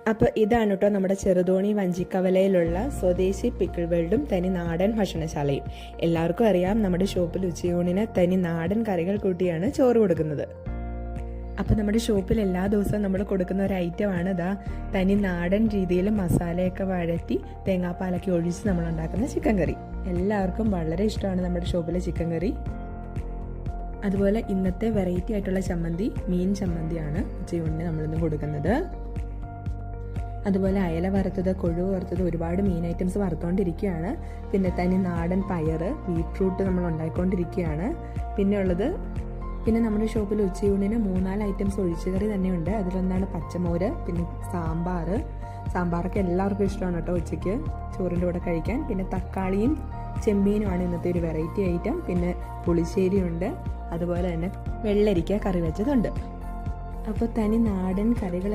അപ്പോൾ ഇതാണ് കേട്ടോ നമ്മുടെ ചെറുതോണി വഞ്ചിക്കവലയിലുള്ള സ്വദേശി പിക്കിൾ വേൾഡും തനി നാടൻ ഭക്ഷണശാലയും. എല്ലാവർക്കും അറിയാം, നമ്മുടെ ഷോപ്പിൽ ഉച്ചയൂണിന് തനി നാടൻ കറികൾ കൂട്ടിയാണ് ചോറ് കൊടുക്കുന്നത്. അപ്പോൾ നമ്മുടെ ഷോപ്പിൽ എല്ലാ ദിവസവും നമ്മൾ കൊടുക്കുന്ന ഒരു ഐറ്റമാണ് ഇതാ തനി നാടൻ രീതിയിൽ മസാലയൊക്കെ വഴറ്റി തേങ്ങാപ്പാലൊക്കെ ഒഴിച്ച് നമ്മൾ ഉണ്ടാക്കുന്ന ചിക്കൻ കറി. എല്ലാവർക്കും വളരെ ഇഷ്ടമാണ് നമ്മുടെ ഷോപ്പിലെ ചിക്കൻ കറി. അതുപോലെ ഇന്നത്തെ വെറൈറ്റി ആയിട്ടുള്ള ചമ്മന്തി മീൻ ചമ്മന്തിയാണ് ഉച്ചയൂണിന് നമ്മളിന്ന് കൊടുക്കുന്നത്. അതുപോലെ അയല വറുത്തത്, കൊഴുവ് വറുത്തത്, ഒരുപാട് മീൻ ഐറ്റംസ് വറുത്തുകൊണ്ടിരിക്കുകയാണ്. പിന്നെ തനി നാടൻ പയർ, ബീട്രൂട്ട് നമ്മൾ ഉണ്ടാക്കിക്കൊണ്ടിരിക്കുകയാണ്. പിന്നെ നമ്മുടെ ഷോപ്പിൽ ഉച്ചയൂണിന് 3-4 ഐറ്റംസ് ഒഴിച്ചുകറി തന്നെയുണ്ട്. അതിലൊന്നാണ് പച്ചമോര്, പിന്നെ സാമ്പാറൊക്കെ എല്ലാവർക്കും ഇഷ്ടമാണ് കേട്ടോ ഉച്ചയ്ക്ക് ചോറിൻ്റെ കൂടെ കഴിക്കാൻ. പിന്നെ തക്കാളിയും ചെമ്മീനുമാണ് ഇന്നത്തെ ഒരു വെറൈറ്റി ഐറ്റം. പിന്നെ പുളിശ്ശേരിയുണ്ട്, അതുപോലെ തന്നെ വെള്ളരിക്ക കറി വെച്ചതുണ്ട്. അപ്പോൾ തനി നാടൻ കറികൾ